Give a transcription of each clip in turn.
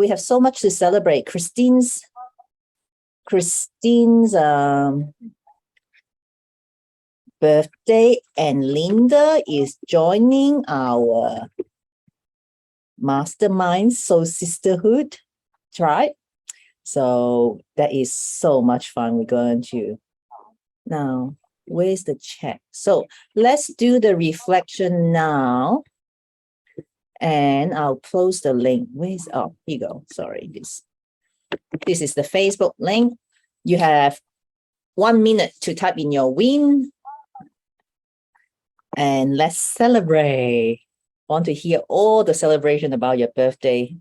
we have so much to celebrate. Christine's birthday, and Linda is joining our mastermind Soul Sisterhood tribe. So that is so much fun. We're going to now. Where's the chat? So let's do the reflection now. And I'll close the link. Where's, oh, here you go. Sorry, this is the Facebook link. You have 1 minute to type in your win. And let's celebrate. Want to hear all the celebration about your birthday,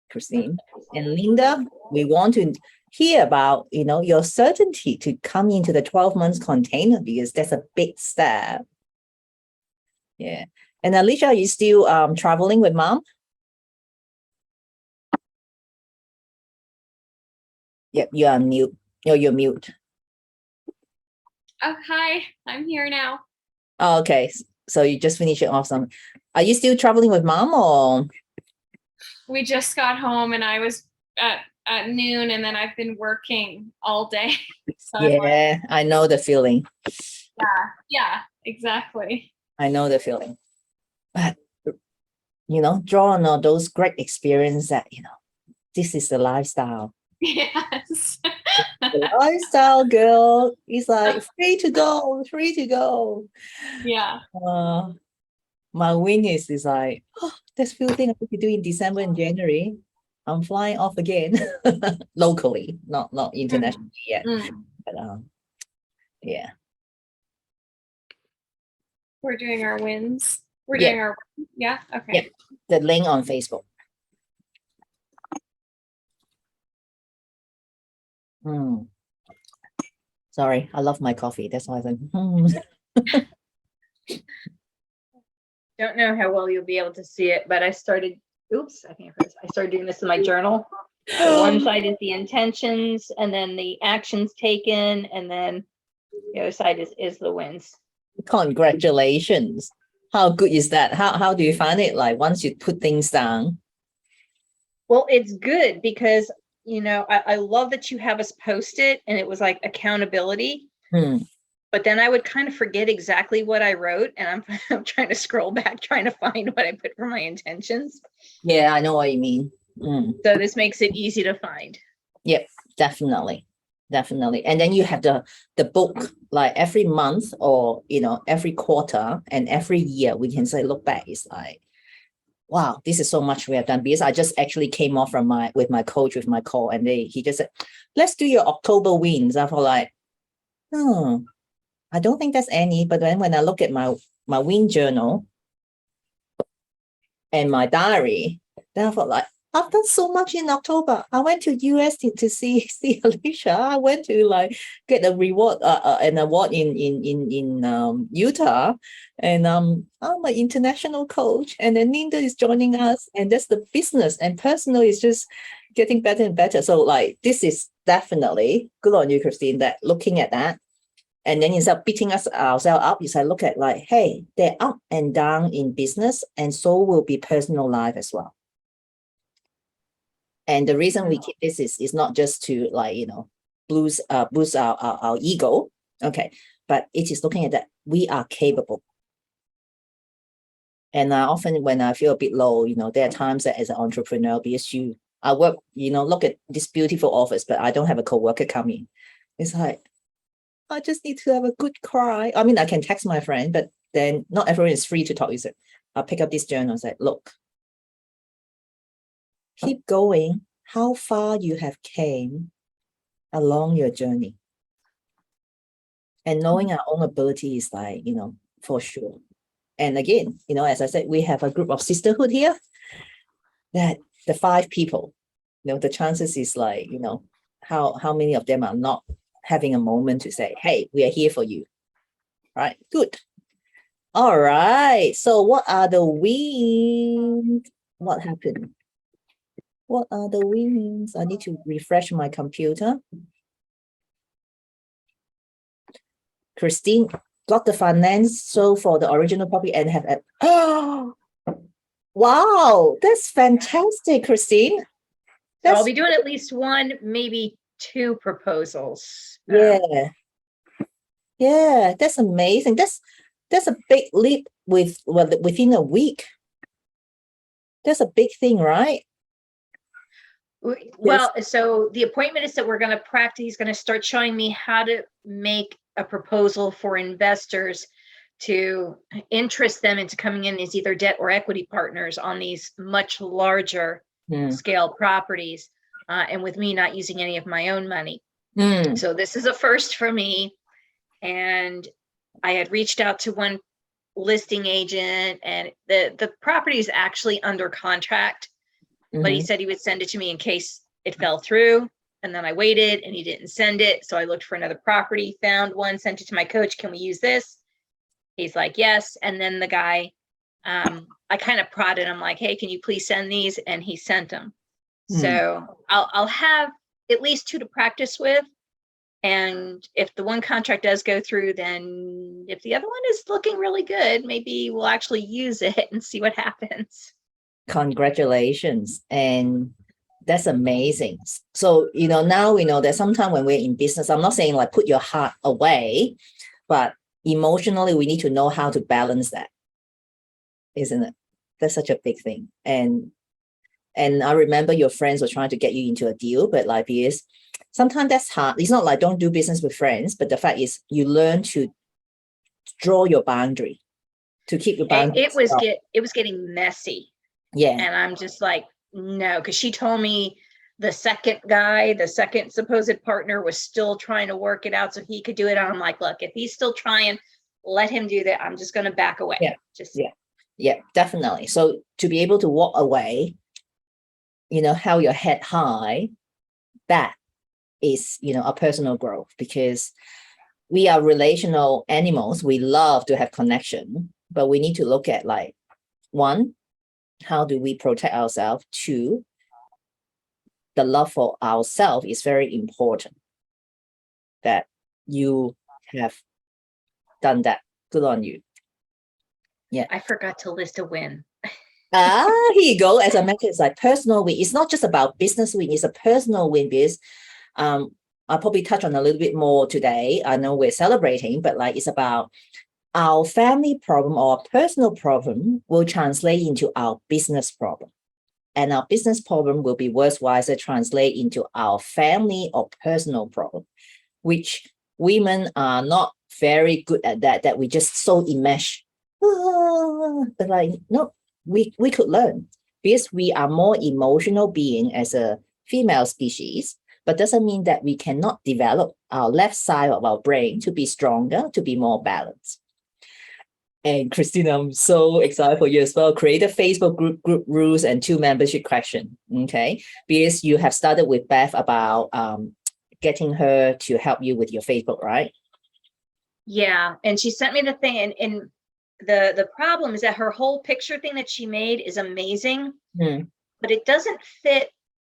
Christine. And Linda, we want to hear about, your certainty to come into the 12 months container, because that's a big step. Yeah. And Alicia, are you still traveling with mom? Yep, you are mute. No, you're mute. Oh, hi, I'm here now. Oh, okay. So you just finished it off. Are you still traveling with mom, or? We just got home and I was at noon, and then I've been working all day. So yeah, I know the feeling. Yeah, exactly. I know the feeling. But, draw on all those great experiences that, this is the lifestyle. Yes. The lifestyle, girl, is like free to go. Yeah. My win is like, there's few things I could do in December and January. I'm flying off again, locally, not internationally yet. But yeah. We're doing our wins. Doing our yeah. Okay. Yeah. The link on Facebook. Sorry, I love my coffee. That's why I said. Don't know how well you'll be able to see it, but I started. Oops, I started doing this in my journal. So one side is the intentions, and then the actions taken, and then the other side is the wins. Congratulations! How good is that? How do you find it? Like once you put things down. Well, it's good because I love that you have us post it, and it was like accountability. But then I would kind of forget exactly what I wrote, and I'm trying to scroll back, trying to find what I put for my intentions. Yeah, I know what you mean. So this makes it easy to find. Yep, definitely. And then you have the book, like every month or, every quarter and every year, we can say, look back, it's like, wow, this is so much we have done. Because I just actually came off from with my coach, with my call, and he just said, let's do your October wins. I thought like, I don't think there's any. But then when I look at my win journal and my diary, then I thought like, I've done so much in October. I went to US to see Alicia. I went to like get a reward, an award in Utah, and I'm an international coach. And then Linda is joining us, and that's the business, and personal is just getting better and better. So like this is definitely good on you, Christine. That looking at that, and then instead of beating ourselves up, you say look at like, hey, they're up and down in business, and so will be personal life as well. And the reason we keep this is not just to like, boost our ego, okay, but it is looking at that we are capable. And often when I feel a bit low, there are times that as an entrepreneur, because I work, look at this beautiful office, but I don't have a coworker coming. It's like, I just need to have a good cry. I mean, I can text my friend, but then not everyone is free to talk. I'll pick up this journal and say, look, keep going, how far you have came along your journey. And knowing our own ability is like, for sure. And again, as I said, we have a group of sisterhood here that the 5 people, the chances is like, how many of them are not having a moment to say, hey, we are here for you. Right? Good. All right. So what are the wins? What happened? What are the wins? I need to refresh my computer. Christine got the financial for the original property and have Wow, that's fantastic, Christine. So That's I'll be doing at least one, maybe two proposals. yeah, yeah, that's amazing. That's a big leap within a week. That's a big thing, right? Well, so the appointment is that we're going to practice. He's going to start showing me how to make a proposal for investors to interest them into coming in as either debt or equity partners on these much larger scale properties. And with me not using any of my own money. So this is a first for me. And I had reached out to one listing agent, and the property is actually under contract. But he said he would send it to me in case it fell through. And then I waited and he didn't send it. So I looked for another property, found one, sent it to my coach. Can we use this? He's like, yes. And then the guy, I kind of prodded him like, hey, can you please send these? And he sent them. So I'll have at least two to practice with. And if the one contract does go through, then if the other one is looking really good, maybe we'll actually use it and see what happens. Congratulations. And that's amazing. So, now we know that sometimes when we're in business, I'm not saying like put your heart away, but emotionally, we need to know how to balance that, isn't it? That's such a big thing. And I remember your friends were trying to get you into a deal, but like, because sometimes that's hard. It's not like don't do business with friends, but the fact is you learn to draw your boundary, to keep your boundary. It was getting messy. Yeah. And I'm just like, no, because she told me the second supposed partner was still trying to work it out so he could do it. And I'm like, look, if he's still trying, let him do that. I'm just going to back away. Yeah, definitely. So to be able to walk away, held your head high, that is, a personal growth, because we are relational animals. We love to have connection, but we need to look at like, one, how do we protect ourselves? Two, the love for ourselves is very important. That you have done that. Good on you. Yeah. I forgot to list a win. Here you go. As I mentioned, it's like personal win. It's not just about business win. It's a personal win, because I'll probably touch on a little bit more today. I know we're celebrating, but like it's about our family problem or personal problem will translate into our business problem. And our business problem will be worse wiser translate into our family or personal problem, which women are not very good at that we just so enmesh. But like, no, we could learn, because we are more emotional being as a female species, but doesn't mean that we cannot develop our left side of our brain to be stronger, to be more balanced. And Christina, I'm so excited for you as well. Create a Facebook group rules and 2 membership question. Okay. Because you have started with Beth about getting her to help you with your Facebook, right? Yeah. And she sent me the thing, and the problem is that her whole picture thing that she made is amazing, but it doesn't fit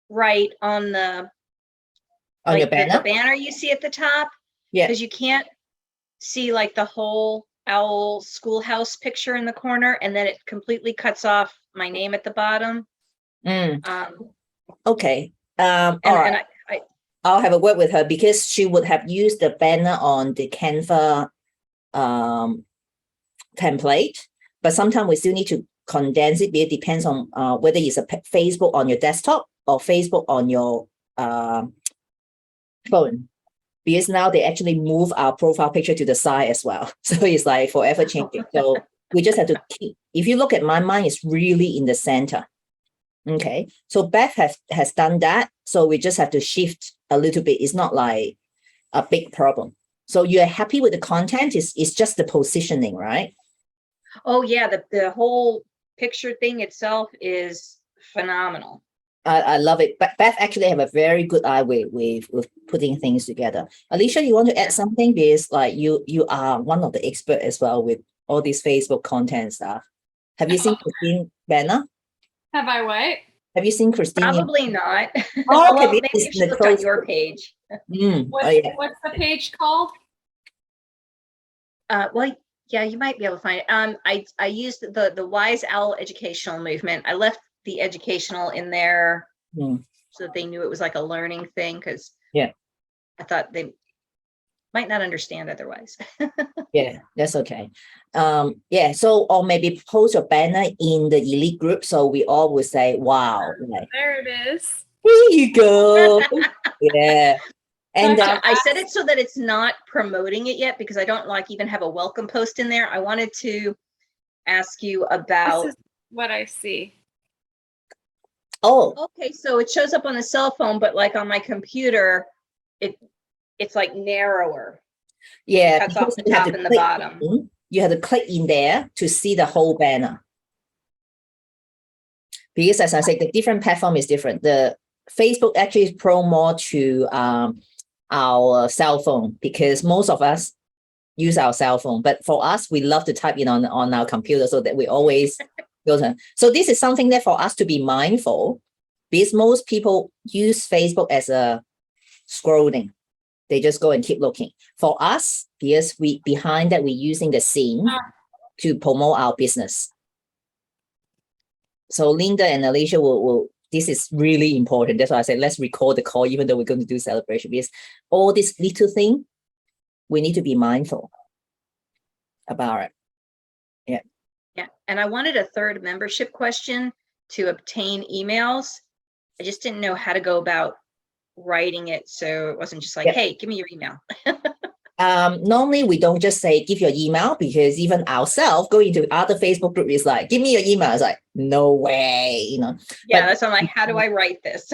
right on your banner? The banner you see at the top. Yeah. Because you can't see like the whole owl schoolhouse picture in the corner, and then it completely cuts off my name at the bottom. Okay. All right. I'll have a word with her, because she would have used the banner on the Canva template, but sometimes we still need to condense it. It depends on whether it's a Facebook on your desktop or Facebook on your phone, because now they actually move our profile picture to the side as well. So it's like forever changing. So we just have to keep, if you look at mine is really in the center. Okay. So Beth has done that. So we just have to shift a little bit. It's not like a big problem. So you're happy with the content, it's just the positioning, right? Oh yeah, the whole picture thing itself is phenomenal. I love it. But Beth actually have a very good eye with putting things together. Alicia, you want to add something? Because like you are one of the expert as well with all these Facebook content stuff. Have you seen Christine banner? Have I what? Have you seen Christine? Probably not. Oh, okay. Well, maybe you should look on your page. What's the page called? Well, Yeah, you might be able to find it. I used the Wise Owl educational movement. I left the educational in there Mm, so that they knew it was like a learning thing, because Yeah. I thought they might not understand otherwise. yeah, that's okay. Yeah, so or maybe post your banner in the elite group so we all will say, wow, like, There it is. here you go. Yeah. And Gotcha. I said it so that it's not promoting it yet, because I don't like even have a welcome post in there. I wanted to ask you about. This is what I see. oh, Okay, so it shows up on the cell phone, but like on my computer, it's like narrower. yeah, Cuts off because the you have top to and the click bottom. in, you have to click in there to see the whole banner. Because as I said, the different platform is different. The Facebook actually is pro more to our cell phone because most of us use our cell phone. But for us, we love to type in on our computer so that we always go to. So this is something that for us to be mindful, because most people use Facebook as a scrolling. They just go and keep looking. For us, because we behind that we're using the scene to promote our business. So Linda and Alicia will this is really important. That's why I said let's record the call, even though we're going to do celebration, because all this little thing, we need to be mindful about it. Yeah, and I wanted a third membership question to obtain emails. I just didn't know how to go about writing it, so it wasn't just like, Yeah. hey, give me your email. Normally we don't just say give your email, because even ourselves going to other Facebook group is like, give me your email. It's like, no way, you know. Yeah, But that's why I'm like, how do I write this?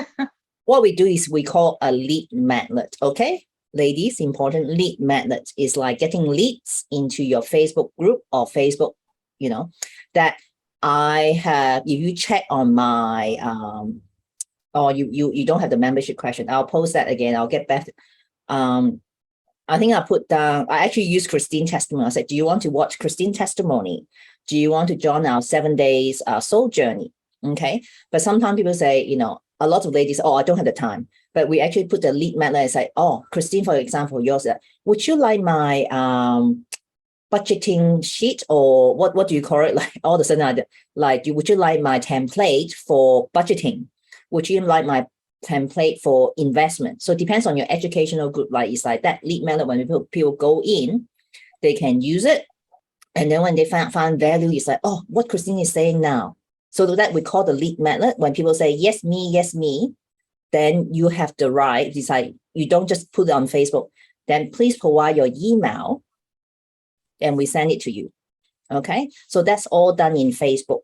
what we do is we call a lead magnet. Okay, ladies, important lead magnet is like getting leads into your Facebook group or Facebook, you know, that I have. If you check on my or you don't have the membership question, I'll post that again. I'll get back. I think I put down, I actually used Christine testimony. I said, do you want to watch Christine testimony? Do you want to join our 7 days soul journey? Okay. But sometimes people say, you know, a lot of ladies, oh, I don't have the time. But we actually put the lead magnet and say, oh, Christine, for example, yours, would you like my budgeting sheet, or what do you call it? Like all of a sudden, like, would you like my template for budgeting? Would you like my template for investment? So it depends on your educational group. Like it's like that lead magnet, when people go in, they can use it. And then when they find value, it's like, oh, what Christine is saying now. So that we call the lead magnet. When people say, yes, me, then you have the right. It's like, you don't just put it on Facebook. Then please provide your email and we send it to you. Okay. So that's all done in Facebook.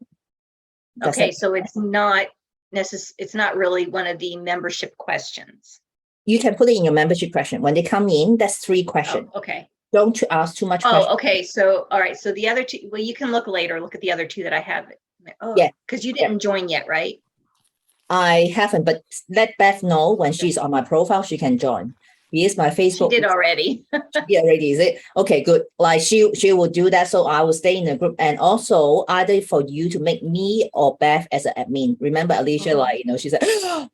Okay, so it's not it's not really one of the membership questions. You can put it in your membership question. When they come in, that's 3 questions. Oh, okay. Don't ask too much questions. Oh, okay. So, all right. So the other two, well, you can look later. Look at the other 2 that I have. Oh, Yeah. Because you didn't join yet, right? I haven't, but let Beth know when she's on my profile, she can join. Because my She Facebook. did already. Yeah, already, is it? Okay, good. Like she will do that. So I will stay in the group, and also either for you to make me or Beth as an admin. Remember, Alicia, like, you know, she said,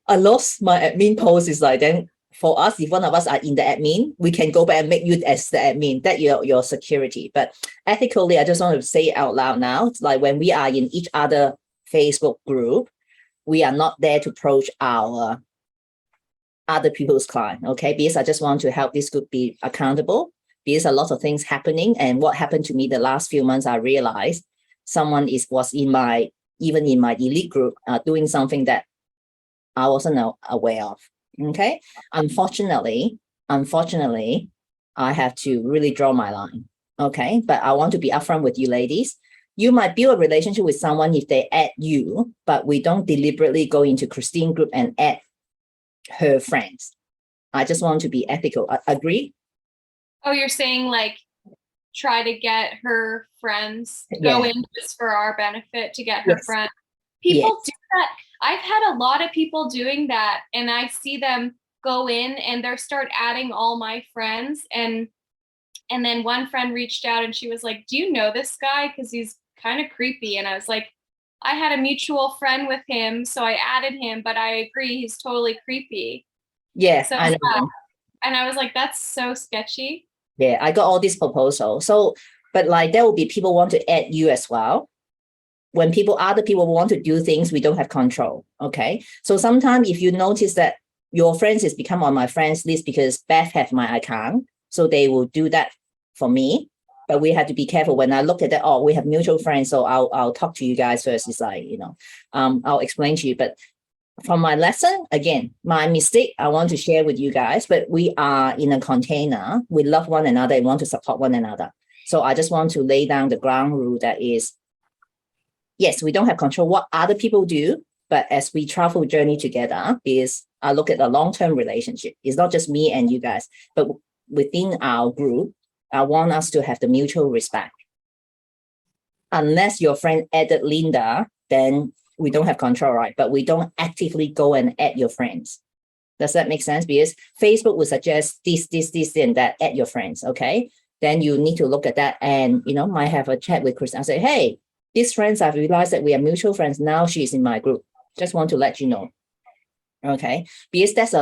I lost my admin post. Is like, then for us, if one of us are in the admin, we can go back and make you as the admin, that your security. But ethically, I just want to say it out loud now. It's like when we are in each other Facebook group, we are not there to approach our other people's client, okay? Because I just want to help this group be accountable, because a lot of things happening. And what happened to me the last few months, I realized someone was in my elite group doing something that I wasn't aware of. Okay. Unfortunately, I have to really draw my line. Okay. But I want to be upfront with you ladies. You might build a relationship with someone if they add you, but we don't deliberately go into Christine group and add her friends. I just want to be ethical. Agree? Oh, you're saying like try to get her friends, go in just for our benefit to get her friends. People do that. I've had a lot of people doing that, and I see them go in and they start adding all my friends, and then one friend reached out and she was like, do you know this guy? Because he's kind of creepy. And I was like, I had a mutual friend with him, so I added him, but I agree he's totally creepy. Yes, so, I know. And I was like, that's so sketchy. Yeah, I got all these proposals. So but like there will be people want to add you as well. When other people want to do things, we don't have control. Okay. So sometimes if you notice that your friends has become on my friends list because Beth have my account, so they will do that for me. But we have to be careful when I look at that. Oh, we have mutual friends, so I'll talk to you guys first. It's like, I'll explain to you. But from my lesson, again, my mistake I want to share with you guys, but we are in a container. We love one another and want to support one another. So I just want to lay down the ground rule that is, yes, we don't have control what other people do, but as we travel journey together, is I look at the long-term relationship. It's not just me and you guys, but within our group, I want us to have the mutual respect. Unless your friend added Linda, then we don't have control, right? But we don't actively go and add your friends. Does that make sense? Because Facebook will suggest this, and that, add your friends, okay? Then you need to look at that and, might have a chat with Chris and say, hey, these friends, I've realized that we are mutual friends. Now she's in my group. Just want to let you know. Okay, because that's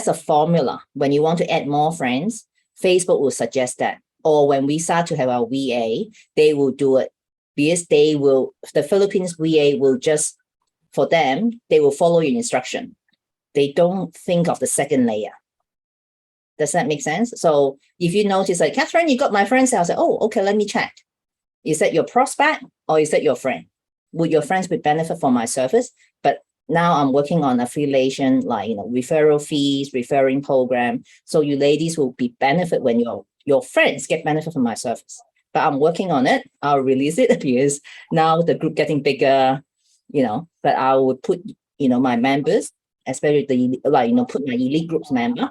a formula. When you want to add more friends, Facebook will suggest that. Or when we start to have our VA, they will do it. Because the Philippines VA will just, for them, they will follow your instruction. They don't think of the second layer. Does that make sense? So if you notice, like, Catherine, you got my friends, I'll say, oh, okay, let me check. Is that your prospect or is that your friend? Would your friends be benefit from my service? But now I'm working on affiliation, like, referral fees, referring program. So you ladies will be benefit when your friends get benefit from my service. But I'm working on it. I'll release it because now the group getting bigger, but I would put, my members, especially put my elite groups member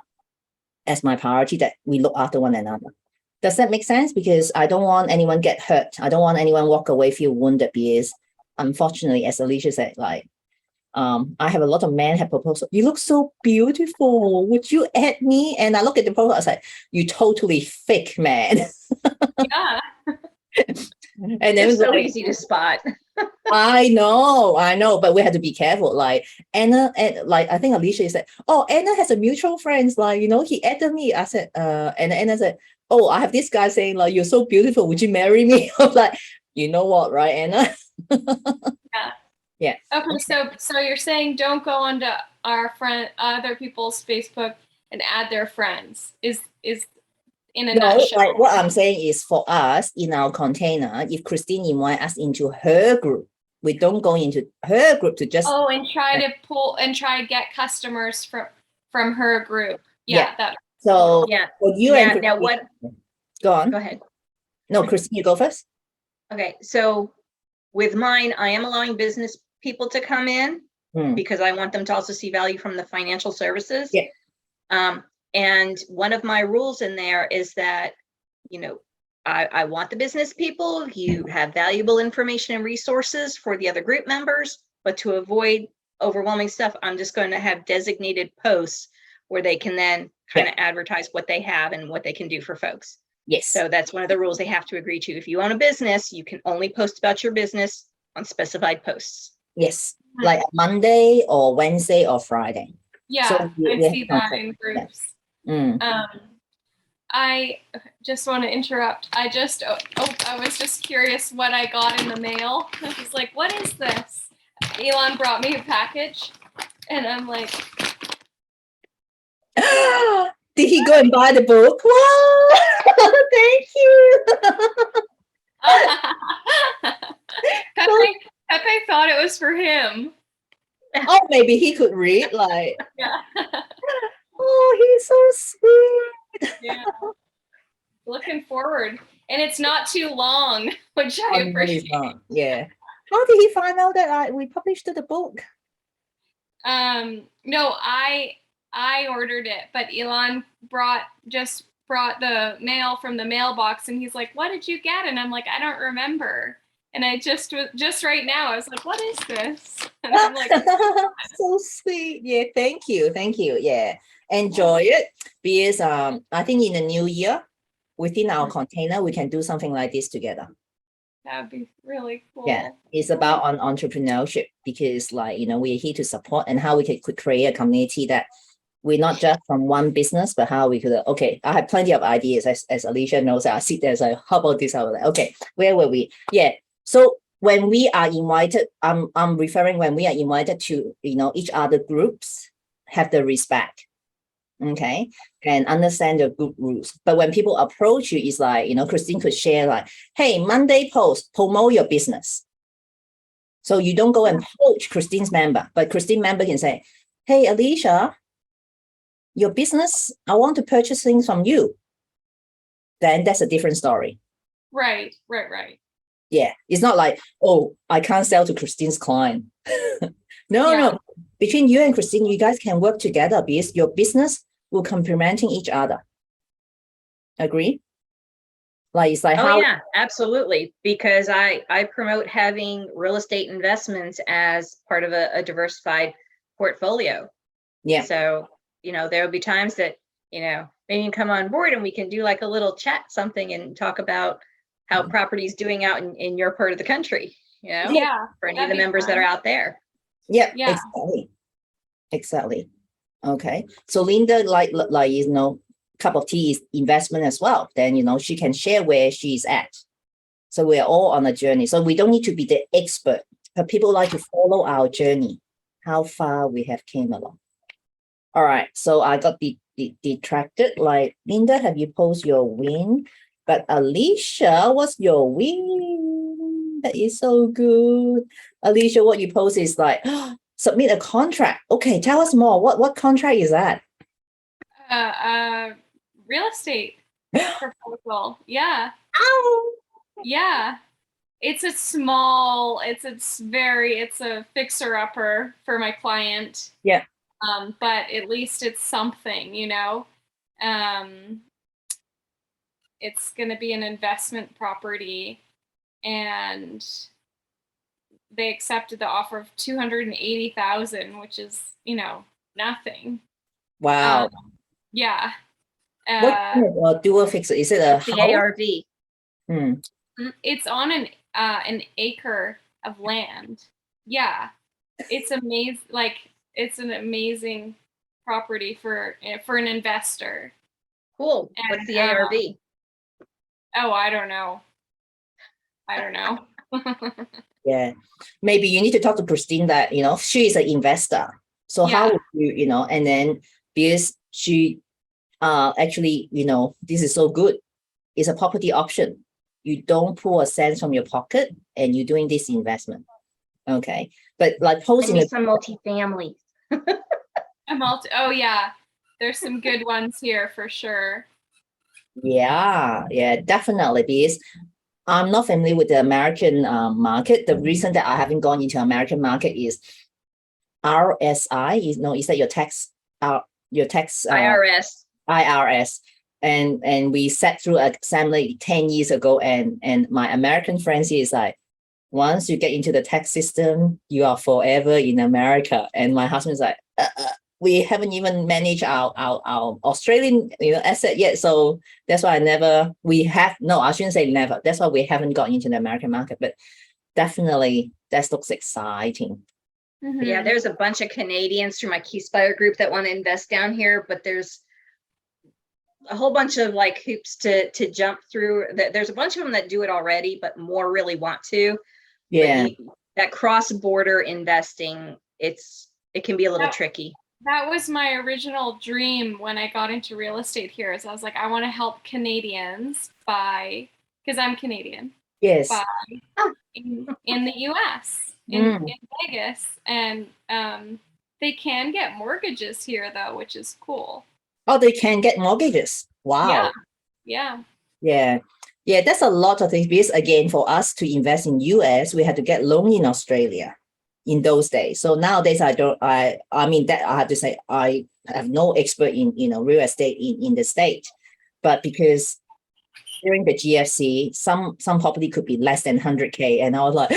as my priority, that we look after one another. Does that make sense? Because I don't want anyone get hurt. I don't want anyone walk away, feel wounded, because unfortunately, as Alicia said, like, I have a lot of men have proposed, you look so beautiful. Would you add me? And I look at the profile, I was like, you totally fake, man. Yeah. And then It's so easy to spot. I know, but we have to be careful. Like Anna, and like I think Alicia said, oh, Anna has a mutual friends, like, he added me. I said, and Anna said, oh, I have this guy saying, like, you're so beautiful, would you marry me? I was like, you know what, right, Anna? Yeah. Okay, so you're saying don't go onto other people's Facebook and add their friends is in a nutshell. Like what I'm saying is, for us in our container, if Christine invite us into her group, we don't go into her group to just and try to get customers from her group. So Yeah. for you and Now what? Go on. Go ahead. No, Christine, you go first. Okay, so with mine, I am allowing business people to come in because I want them to also see value from the financial services. Yeah. And one of my rules in there is that, I want the business people, you have valuable information and resources for the other group members, but to avoid overwhelming stuff, I'm just going to have designated posts where they can then kind of advertise what they have and what they can do for folks. Yes. So that's one of the rules they have to agree to. If you own a business, you can only post about your business on specified posts. Yes. Like Monday or Wednesday or Friday. Yeah, So I see that in groups. Yeah. I just want to interrupt. I was just curious what I got in the mail. I was like, what is this? Elon brought me a package and I'm like, did he go and buy the book? Wow, thank you. Pepe thought it was for him. Oh, maybe he could read, like. Yeah. Oh, he's so sweet. Yeah. Looking forward. And it's not too long, which I appreciate. Yeah. How did he find out that we published the book? No, I ordered it, but Elon brought the mail from the mailbox and he's like, what did you get? And I'm like, I don't remember. And I just right now, I was like, what is this? And I'm like, so sweet. Yeah, thank you. Yeah. Enjoy it. Because I think in the new year, within our container, we can do something like this together. That would be really cool. Yeah, it's about on entrepreneurship because, like, we're here to support and how we could create a community that we're not just from one business, but how we could, okay, I have plenty of ideas as Alicia knows. I sit there and say, how about this? How about that? Okay, where were we? Yeah. So when we are invited, I'm referring when we are invited to, each other groups, have the respect. Okay, and understand the group rules. But when people approach you, it's like, Christine could share like, hey, Monday post, promote your business. So you don't go and poach Christine's member, but Christine member can say, hey, Alicia, your business, I want to purchase things from you. Then that's a different story. Right. Yeah. It's not like, oh, I can't sell to Christine's client. No. Between you and Christine, you guys can work together because your business will complementing each other. Agree? Like, it's like yeah, absolutely. Because I promote having real estate investments as part of a diversified portfolio. Yeah. So, there'll be times that, maybe you can come on board and we can do like a little chat something and talk about how property's doing out in your part of the country, Yeah. for any of the members that are out there. Yeah. Yeah. Exactly. Okay. So Linda, like, cup of tea is investment as well. Then, she can share where she's at. So we're all on a journey. So we don't need to be the expert, but people like to follow our journey, how far we have came along. All right. So I got detracted. Like, Linda, have you posted your win? But Alicia, what's your win? That is so good. Alicia, what you post is like, submit a contract. Okay, tell us more. What contract is that? Real estate proposal. Yeah. Oh. Yeah. It's a fixer upper for my client. Yeah. But at least it's something, it's going to be an investment property, and they accepted the offer of $280,000, which is, nothing. Wow. Yeah. What kind of dual fixer? Is it a the ARV? It's on an acre of land. Yeah. It's amazing. Like, it's an amazing property for an investor. Cool. What's the ARV? I don't know. Yeah. Maybe you need to talk to Christine that, she is an investor. So how would you, and then because she actually, this is so good. It's a property option. You don't pull a cent from your pocket and you're doing this investment. Okay. But like posting some multifamily. Oh yeah. There's some good ones here for sure. Yeah, definitely. Because I'm not familiar with the American market. The reason that I haven't gone into American market is RSI. Is that your tax? IRS. IRS. And we sat through an assembly 10 years ago, and my American friends is like, once you get into the tax system, you are forever in America. And my husband's like, we haven't even managed our Australian asset yet. So that's why I shouldn't say never. That's why we haven't got into the American market. But definitely that looks exciting. Mm-hmm. Yeah, there's a bunch of Canadians through my Keyspire group that want to invest down here, but there's a whole bunch of like hoops to jump through. There's a bunch of them that do it already, but more really want to. Yeah. That cross-border investing, it can be a little tricky. That was my original dream when I got into real estate here. Is I was like, I want to help Canadians buy, because I'm Canadian. Yes. Buy in the US, in Vegas, and they can get mortgages here though, which is cool. Oh, they can get mortgages. Wow. Yeah. Yeah, that's a lot of things, because again, for us to invest in US, we had to get loan in Australia in those days. So nowadays I mean that I have to say I have no expert in real estate in the state, but because during the GFC, some property could be less than 100K, and I was like,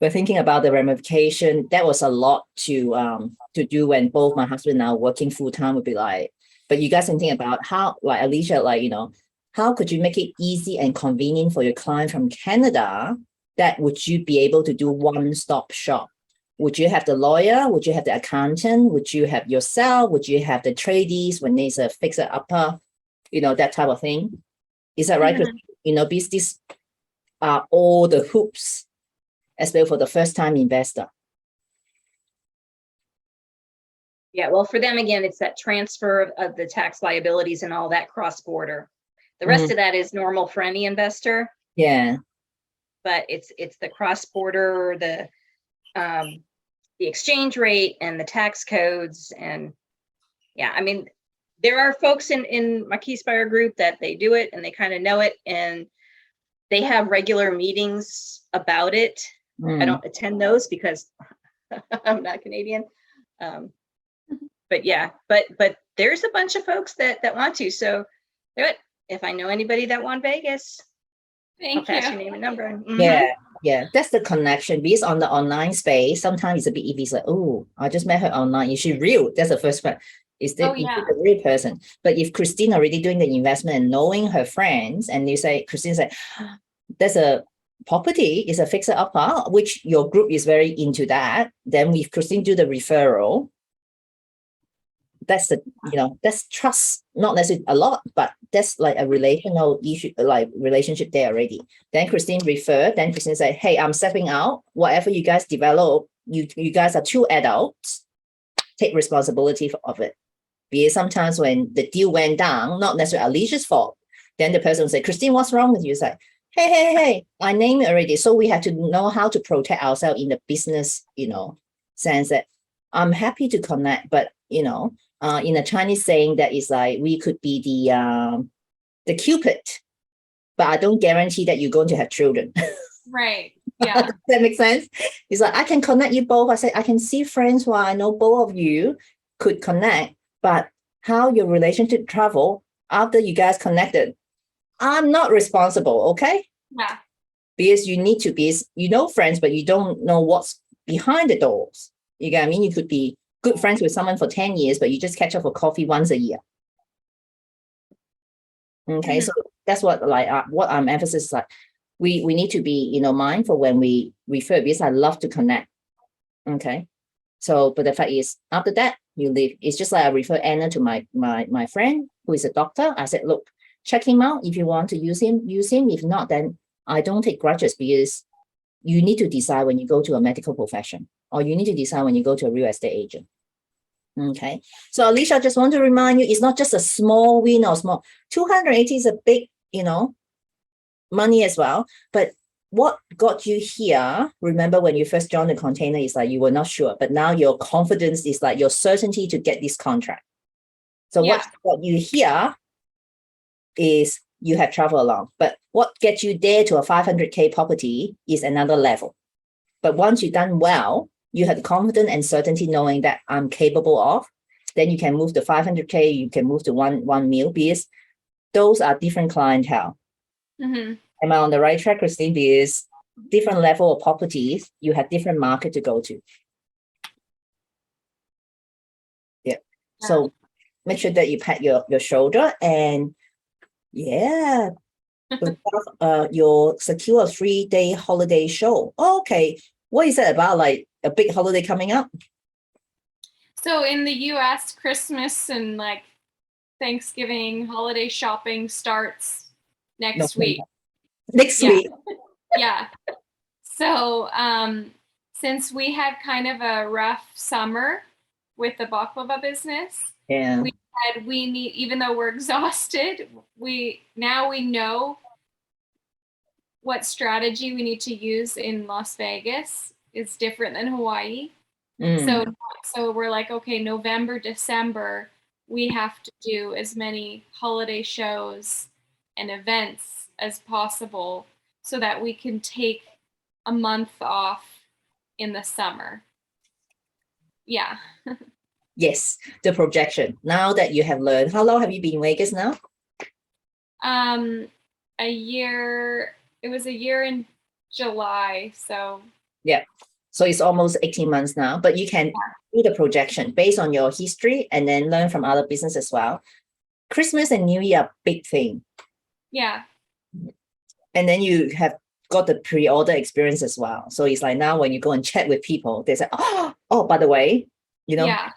we're thinking about the ramification. That was a lot to do when both my husband and I working full time. Would be like, but you guys can think about how, like Alicia, like how could you make it easy and convenient for your client from Canada? That would you be able to do one-stop shop? Would you have the lawyer? Would you have the accountant? Would you have yourself? Would you have the tradies when there's a fixer upper? That type of thing. Is that right? Because, these are all the hoops, especially for the first-time investor. Yeah, well, for them, again, it's that transfer of the tax liabilities and all that cross-border. The rest of that is normal for any investor. Yeah. But it's the cross-border, the exchange rate and the tax codes. And yeah, I mean, there are folks in my Keyspire group that they do it and they kind of know it, and they have regular meetings about it. I don't attend those because I'm not Canadian. But yeah, but there's a bunch of folks that want to. So do it. If I know anybody that wants Vegas, I'll pass your name and number. Yeah, that's the connection. Because on the online space, sometimes it's a bit easy. It's like, oh, I just met her online. Is she real? That's the first part. Is it a real person? But if Christine already doing the investment and knowing her friends, and you say, Christine said, there's a property, is a fixer upper, which your group is very into that. Then if Christine do the referral, that's the, that's trust, not necessarily a lot, but that's like a relational issue, like relationship there already. Then Christine referred, then Christine said, hey, I'm stepping out. Whatever you guys develop, you guys are two adults, take responsibility of it. Because sometimes when the deal went down, not necessarily Alicia's fault, then the person will say, Christine, what's wrong with you? It's like, hey, I named it already. So we have to know how to protect ourselves in the business, sense that I'm happy to connect, but, in a Chinese saying that is like, we could be the Cupid, but I don't guarantee that you're going to have children. Right. Yeah. Does that make sense? It's like, I can connect you both. I say, I can see friends who I know both of you could connect, but how your relationship travel after you guys connected, I'm not responsible. Okay. Yeah. Because you need to be, friends, but you don't know what's behind the doors. You get what I mean? You could be good friends with someone for 10 years, but you just catch up for coffee once a year. Okay, so that's what I'm emphasizing. Like, we need to be, mindful when we refer, because I love to connect. Okay, so but the fact is, after that you leave. It's just like I refer Anna to my friend who is a doctor. I said, look, check him out. If you want to use him, use him. If not, then I don't take grudges, because you need to decide when you go to a medical profession, or you need to decide when you go to a real estate agent. Okay, so Alicia, I just want to remind you, it's not just a small win or small. 280 is a big, money as well. But what got you here, remember when you first joined the container, is like you were not sure, but now your confidence is like your certainty to get this contract. So what got you here is you have traveled along, but what gets you there to a 500K property is another level. But once you've done well, you have the confidence and certainty knowing that I'm capable of, then you can move to 500K, you can move to 1 mil, because those are different clientele. Am I on the right track, Christine? Because different level of properties, you have different market to go to. Yeah. So make sure that you pat your shoulder, and your secure 3-day holiday show. Okay. What is that about? Like a big holiday coming up? So in the US, Christmas and like Thanksgiving holiday shopping starts next week. Next week. Yeah. So since we had kind of a rough summer with the baklava business, we need, even though we're exhausted, we know what strategy we need to use in Las Vegas. Is different than Hawaii. So we're like, okay, November, December, we have to do as many holiday shows and events as possible so that we can take a month off in the summer. Yeah. Yes, the projection. Now that you have learned, how long have you been in Vegas now? A year. It was a year in July. So yeah. So it's almost 18 months now, but you can do the projection based on your history and then learn from other business as well. Christmas and New Year, big thing. Yeah. And then you have got the pre-order experience as well. So it's like now when you go and chat with people, they say, oh, by the way, you know, Yeah.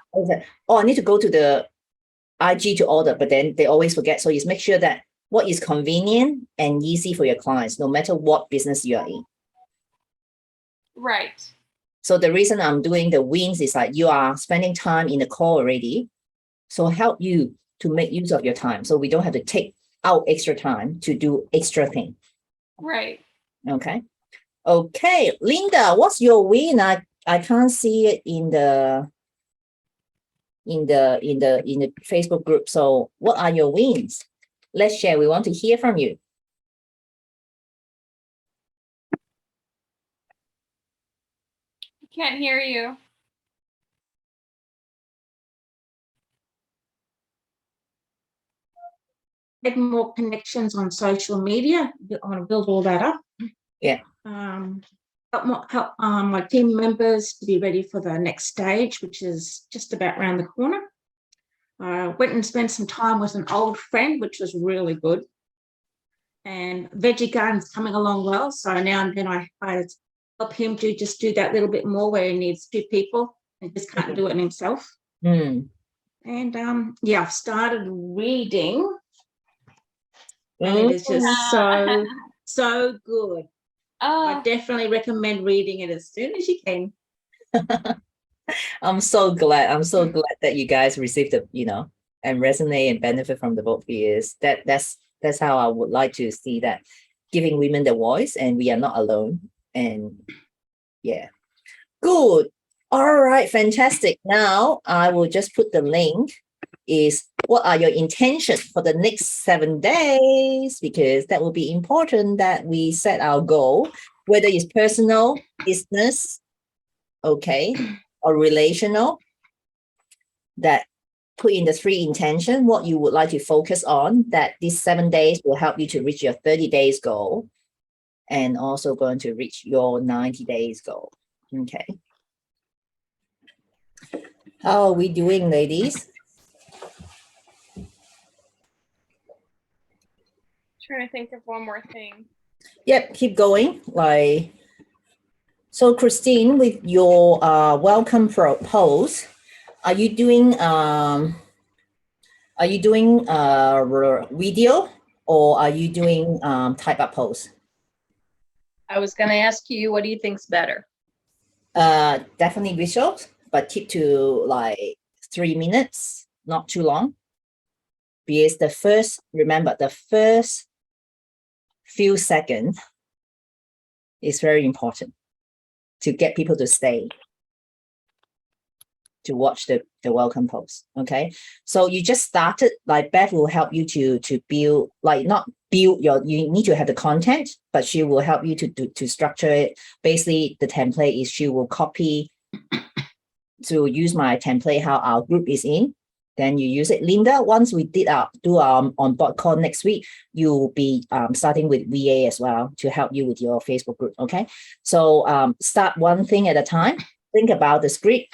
I need to go to the IG to order, but then they always forget. So you make sure that what is convenient and easy for your clients, no matter what business you are in. Right. So the reason I'm doing the wins is like you are spending time in the call already. So help you to make use of your time. So we don't have to take out extra time to do extra thing. Right. Okay. Okay, Linda, what's your win? I can't see it in the Facebook group. So what are your wins? Let's share. We want to hear from you. Can't hear you. Get more connections on social media. I want to build all that up. Yeah. Help my team members to be ready for the next stage, which is just about around the corner. Went and spent some time with an old friend, which was really good. And Veggie Garden's coming along well. So now and then I help him to just do that little bit more where he needs 2 people and just can't do it himself. Mm. And yeah, I've started reading. And it is just so good. I definitely recommend reading it as soon as you can. I'm so glad. I'm so glad that you guys received the, and resonate and benefit from the book, because that's how I would like to see that, giving women the voice, and we are not alone. And yeah, good. All right, fantastic. Now I will just put the link. Is what are your intentions for the next 7 days? Because that will be important that we set our goal, whether it's personal, business, okay, or relational, that put in the 3 intentions, what you would like to focus on, that these 7 days will help you to reach your 30 days goal, and also going to reach your 90 days goal. Okay. How are we doing, ladies? Trying to think of one more thing. Yep, keep going. So Christine, with your welcome post, are you doing video, or are you doing type up post? I was going to ask you, what do you think's better? Definitely visuals, but keep to like 3 minutes, not too long. Because remember the first few seconds is very important to get people to stay to watch the welcome post. Okay, so you just started, like Beth will help you to build, like not build you need to have the content, but she will help you to structure it. Basically the template is she will copy to use my template how our group is in, then you use it. Linda, once we do our on board call next week, you'll be starting with VA as well to help you with your Facebook group. Okay, so start one thing at a time. Think about the script.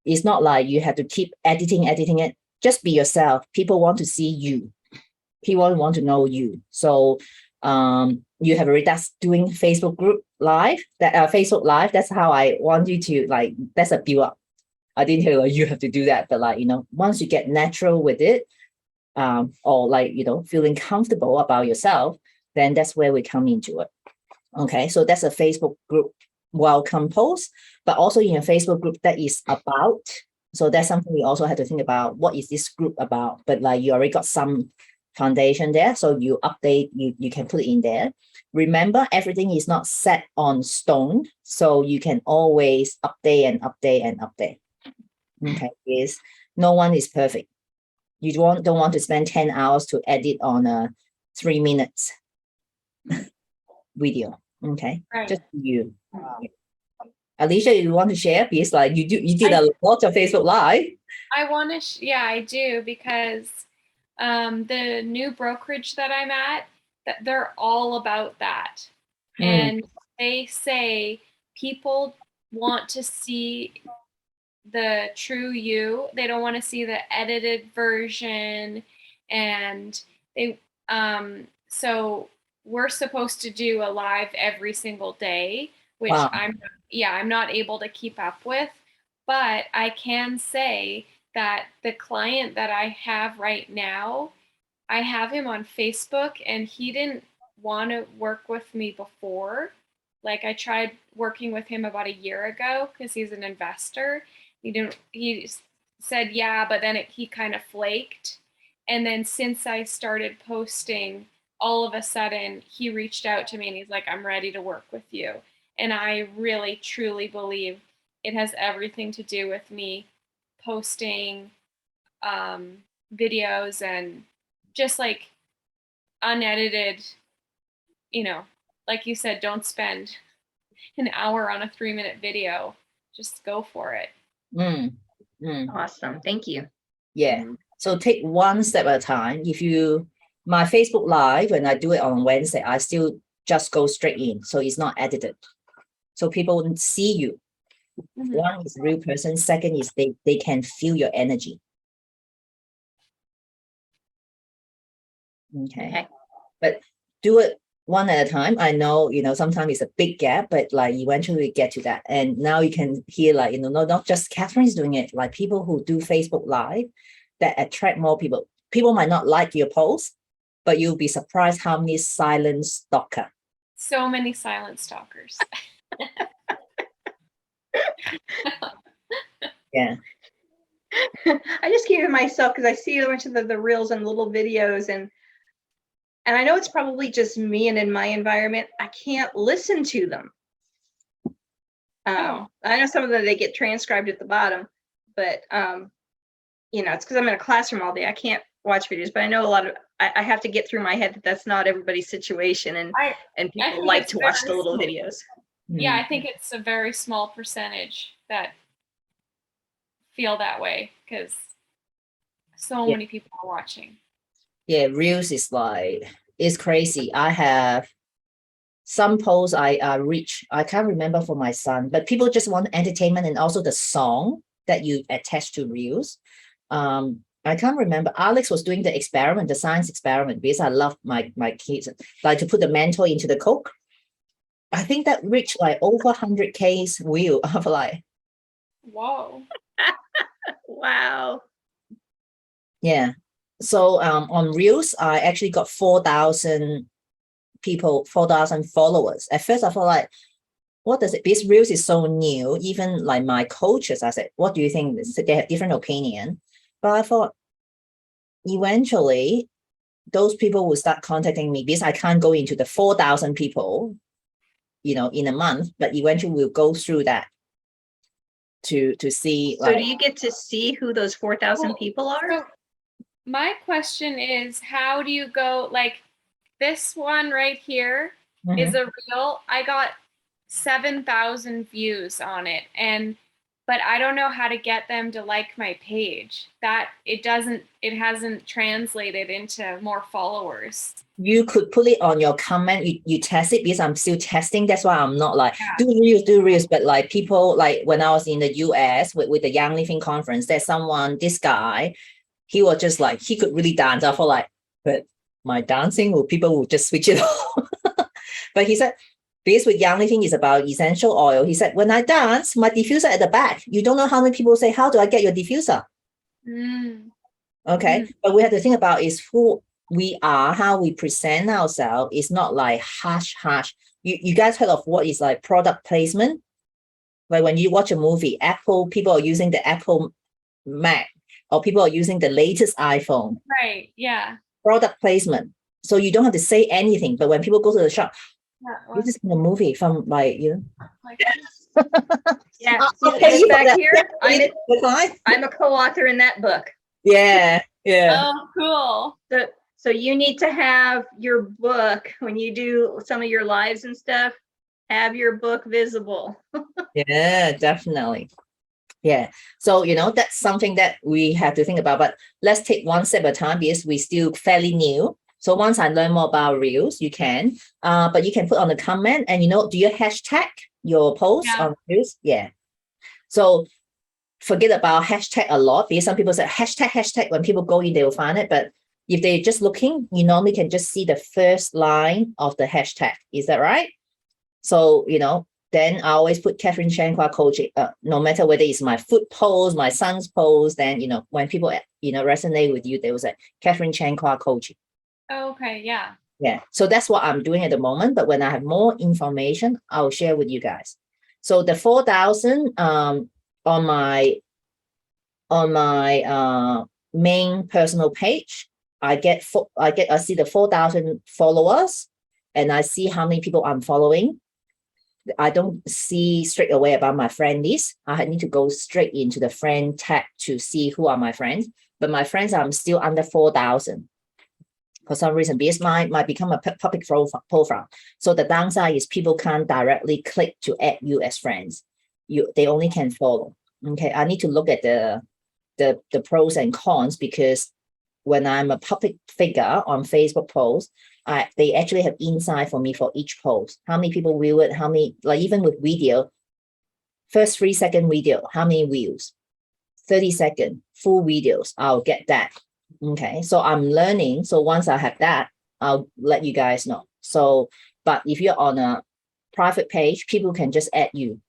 It's not like you have to keep editing it. Just be yourself. People want to see you. People want to know you. So you have already doing Facebook group live, Facebook live. That's how I want you to, like, that's a build up. I didn't tell you have to do that, but like, once you get natural with it, or like, feeling comfortable about yourself, then that's where we come into it. Okay, so that's a Facebook group welcome post, but also in a Facebook group that is about. So that's something we also have to think about. What is this group about? But like you already got some foundation there, so you update, you can put it in there. Remember, everything is not set on stone, so you can always update and update and update. Okay, is no one is perfect. You don't want to spend 10 hours to edit on a 3 minutes video. Okay, Right. just you. Alicia, you want to share? Because like you did a lot of Facebook Live. I want to, yeah, I do, because the new brokerage that I'm at, that they're all about that. And they say people want to see the true you. They don't want to see the edited version. And they so we're supposed to do a live every single day, which Wow. I'm not able to keep up with. But I can say that the client that I have right now, I have him on Facebook, and he didn't want to work with me before. Like, I tried working with him about a year ago because he's an investor. He said, yeah, but then he kind of flaked. And then since I started posting, all of a sudden he reached out to me and he's like, I'm ready to work with you. And I really, truly believe it has everything to do with me posting videos and just like unedited, like you said, don't spend an hour on a 3-minute video. Just go for it. Awesome. Thank you. Yeah. So take one step at a time. My Facebook Live, when I do it on Wednesday, I still just go straight in. So it's not edited. So people wouldn't see you. One is real person. Second is they can feel your energy. Okay. But do it one at a time. I know, sometimes it's a big gap, but like eventually we get to that. And now you can hear not just Catherine's doing it, like people who do Facebook Live that attract more people. People might not like your post, but you'll be surprised how many silent stalker. So many silent stalkers. Yeah. I just keep it myself because I see a bunch of the reels and little videos, and I know it's probably just me and in my environment, I can't listen to them. I know some of them, they get transcribed at the bottom, but it's because I'm in a classroom all day. I can't watch videos, but I know a lot of, I have to get through my head that that's not everybody's situation, and people like to watch the little videos. Yeah, I think it's a very small percentage that feel that way because so many people are watching. Yeah, Reels is crazy. I have some posts I reach. I can't remember for my son, but people just want entertainment and also the song that you attach to Reels. I can't remember. Alex was doing the science experiment, because I love my kids, like to put the mentor into the Coke. I think that reached like over 100K view. I'm like, whoa. Wow. Yeah. So on Reels, I actually got 4,000 followers. At first, I thought like, what does it? This Reels is so new. Even like my coaches, I said, what do you think? They have different opinion. But I thought eventually those people will start contacting me, because I can't go into the 4,000 people, in a month, but eventually we'll go through that to see. So do you get to see who those 4,000 people are? So my question is, how do you go, like this one right here is a reel. I got 7,000 views on it, but I don't know how to get them to like my page. That it hasn't translated into more followers. You could put it on your comment. You test it, because I'm still testing. That's why I'm not like do reels. But like people, like when I was in the US with the Young Living Conference, there's this guy, he was just like, he could really dance. I thought like, but my dancing, people will just switch it off. But he said, because with Young Living is about essential oil. He said, when I dance, my diffuser at the back. You don't know how many people say, how do I get your diffuser? Okay. But we have to think about is who we are, how we present ourselves. It's not like hush. You guys heard of what is like product placement? Like when you watch a movie, people are using the Apple Mac, or people are using the latest iPhone. Right. Yeah. Product placement. So you don't have to say anything. But when people go to the shop, this is in a movie from like, Yeah. Okay, back here, I'm a co-author in that book. Yeah. Oh, cool. So you need to have your book when you do some of your lives and stuff, have your book visible. Yeah, definitely. Yeah. So, that's something that we have to think about, but let's take one step at a time, because we're still fairly new. So once I learn more about Reels, you can, but you can put on the comment and, do you hashtag your post on Reels? Yeah. So forget about hashtag a lot, because some people say hashtag, when people go in, they will find it. But if they're just looking, you normally can just see the first line of the hashtag. Is that right? So, then I always put Catherine Shankwa coaching, no matter whether it's my food post, my son's post, then, when people, resonate with you, they will say Catherine Shankwa coaching. Okay, yeah. Yeah. So that's what I'm doing at the moment. But when I have more information, I'll share with you guys. So the 4,000 on my main personal page, I see the 4,000 followers, and I see how many people I'm following. I don't see straight away about my friend list. I need to go straight into the friend tab to see who are my friends. But my friends, I'm still under 4,000 for some reason, because mine might become a public profile. So the downside is people can't directly click to add you as friends. They only can follow. Okay, I need to look at the pros and cons, because when I'm a public figure on Facebook posts, they actually have insight for me for each post. How many people view it? How many, like even with video, first 3-second video, how many views? 30-second full videos, I'll get that. Okay, so I'm learning. So once I have that, I'll let you guys know. So, but if you're on a private page, people can just add you.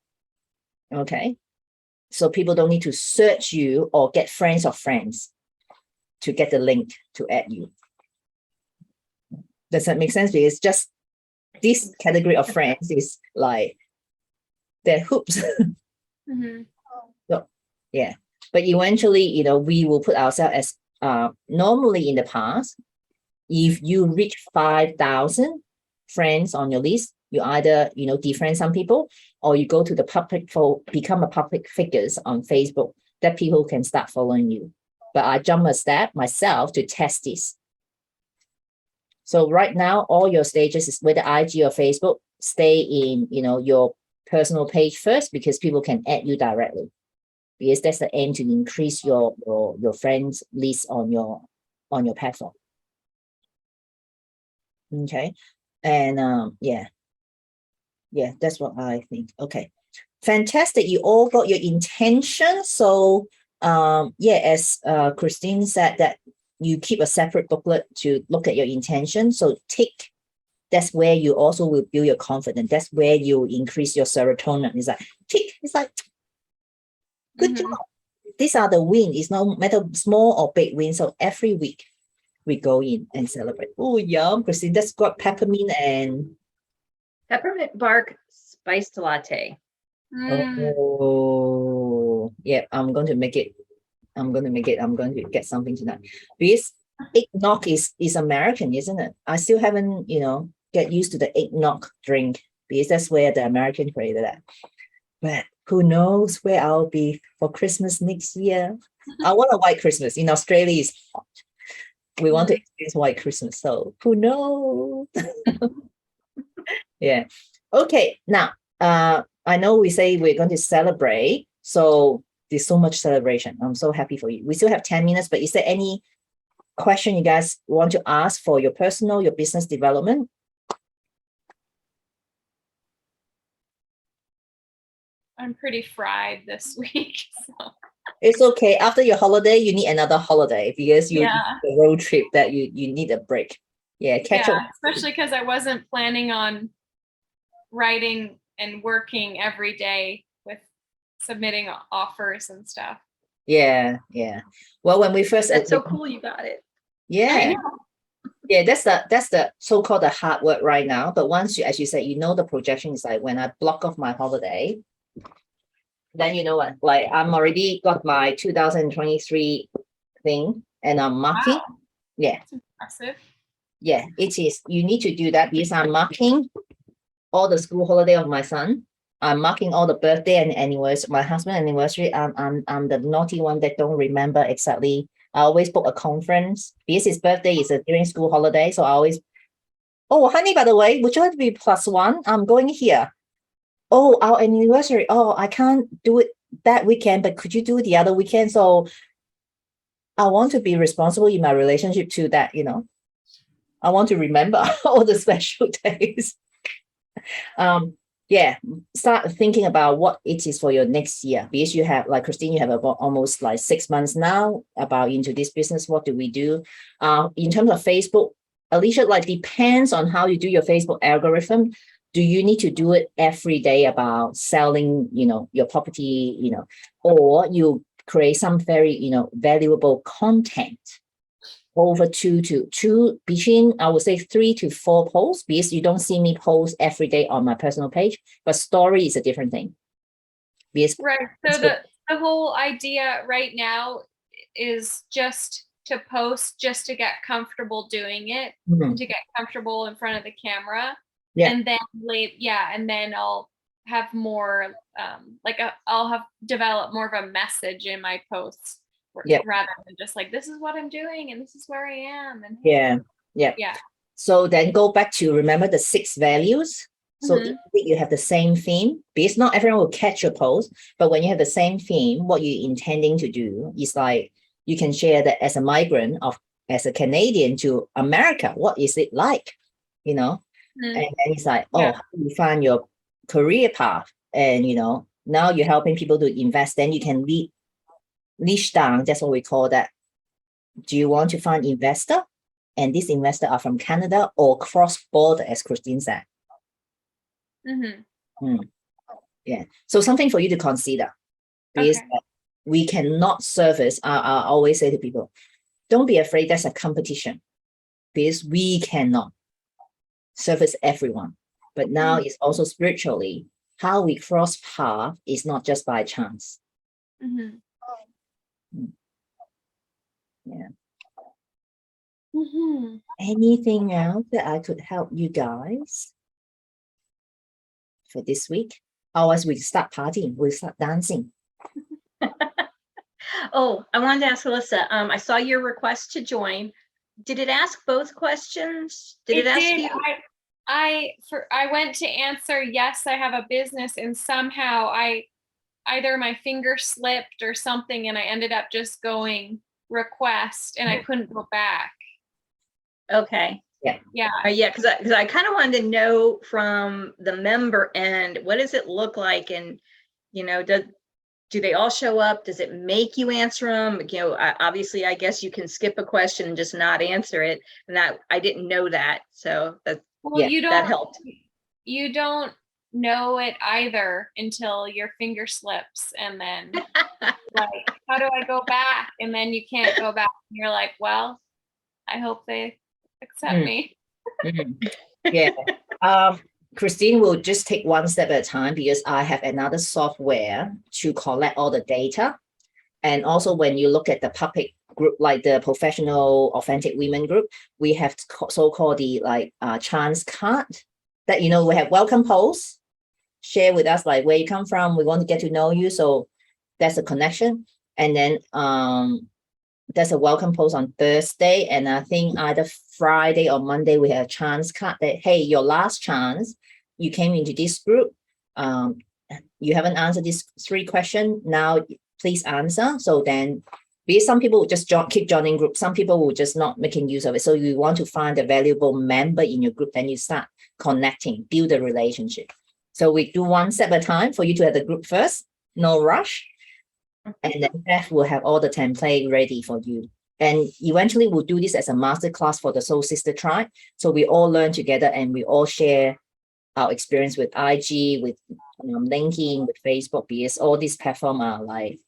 Okay, so people don't need to search you or get friends of friends to get the link to add you. Does that make sense? Because just this category of friends is like they're hoops. Mm-hmm. So yeah, but eventually, we will put ourselves as normally in the past, if you reach 5,000 friends on your list, you either defriend some people, or you go to the public become a public figures on Facebook that people can start following you. But I jump a step myself to test this. So right now, all your stages is whether IG or Facebook, stay in your personal page first, because people can add you directly. Because that's the aim, to increase your friends list on your platform. Okay, and yeah, that's what I think. Okay, fantastic. You all got your intention. So yeah, as Christine said, that you keep a separate booklet to look at your intention. So tick. That's where you also will build your confidence. That's where you increase your serotonin. It's like tick. It's like good job. These are the wins. It's no matter small or big wins. So every week we go in and celebrate. Oh, yum, Christine. That's got peppermint and peppermint bark spiced latte. Oh, yeah. I'm going to make it. I'm going to get something tonight. Because eggnog is American, isn't it? I still haven't, get used to the eggnog drink, because that's where the American created that. But who knows where I'll be for Christmas next year? I want a white Christmas. In Australia, it's hot. We want to experience white Christmas. So who knows? Yeah. Okay. Now, I know we say we're going to celebrate. So there's so much celebration. I'm so happy for you. We still have 10 minutes, but is there any question you guys want to ask for your personal, your business development? I'm pretty fried this week. So. It's okay. After your holiday, you need another holiday, because you the road trip that you need a break. Yeah, catch up. Especially because I wasn't planning on writing and working every day with submitting offers and stuff. Yeah. Well, when we first, that's so cool you got it. Yeah. Yeah, that's the so-called the hard work right now. But once you, as you said, the projection is like when I block off my holiday, then you know what, like I'm already got my 2023 thing and I'm marking. Wow. Yeah. That's impressive. Yeah, it is. You need to do that, because I'm marking all the school holiday of my son. I'm marking all the birthday and anniversary, my husband's anniversary. I'm the naughty one that don't remember exactly. I always book a conference, because his birthday is during school holiday. So I always, oh, honey, by the way, would you like to be +1? I'm going here. Oh, our anniversary. Oh, I can't do it that weekend, but could you do it the other weekend? So I want to be responsible in my relationship to that, I want to remember all the special days. yeah, start thinking about what it is for your next year. Because you have, like Christine, you have about almost like 6 months now about into this business. What do we do? In terms of Facebook, Alicia, like depends on how you do your Facebook algorithm. Do you need to do it every day about selling, your property, or you create some very, valuable content over two between, I would say 3 to 4 posts, because you don't see me post every day on my personal page, but story is a different thing. Because Right. So the whole idea right now is just to post, just to get comfortable doing it, Mhm. to get comfortable in front of the camera. Yeah. And then I'll have more I'll have developed more of a message in my posts. Yep. Rather than just like, this is what I'm doing and this is where I am. And yeah. So then go back to remember the 6 values. So Mhm. if you have the same theme, because not everyone will catch your post, but when you have the same theme, what you're intending to do is like, you can share that as a migrant as a Canadian to America, what is it like? Mhm. And then it's like, Yeah. how do you find your career path? And now you're helping people to invest, then you can niche down. That's what we call that. Do you want to find investor? And this investor are from Canada or cross-border, as Christine said. Mhm. Yeah. So something for you to consider. Because Okay. we cannot service, I always say to people, don't be afraid that's a competition. Because we cannot service everyone. But now it's also spiritually, how we cross path is not just by chance. Mhm. Yeah. Mhm. Anything else that I could help you guys for this week? Otherwise, we start partying, we start dancing. Oh, I wanted to ask Alyssa, I saw your request to join. Did it ask both questions? Did it ask did. you? I went to answer yes, I have a business, and somehow either my finger slipped or something, and I ended up just going request, and I couldn't go back. Okay. Yeah. Yeah, because I kind of wanted to know from the member end, what does it look like? And, do they all show up? Does it make you answer them? Obviously, I guess you can skip a question and just not answer it. And that I didn't know that. So Well, that helped. You don't know it either until your finger slips, and then like, how do I go back? And then you can't go back. And you're like, well, I hope they accept me. Yeah. Christine will just take one step at a time, because I have another software to collect all the data. And also when you look at the public group, like the professional authentic women group, we have so-called the chance card that, we have welcome posts, share with us like where you come from. We want to get to know you. So that's a connection. And then there's a welcome post on Thursday, and I think either Friday or Monday we have a chance card that, hey, your last chance, you came into this group, you haven't answered these 3 questions, now please answer. So then, because some people will just keep joining groups, some people will just not making use of it. So you want to find a valuable member in your group, then you start connecting, build a relationship. So we do one step at a time for you to have the group first, no rush. And then Beth will have all the template ready for you. And eventually we'll do this as a masterclass for the Soul Sister Tribe. So we all learn together and we all share our experience with IG, with LinkedIn, with Facebook, because all these platforms are like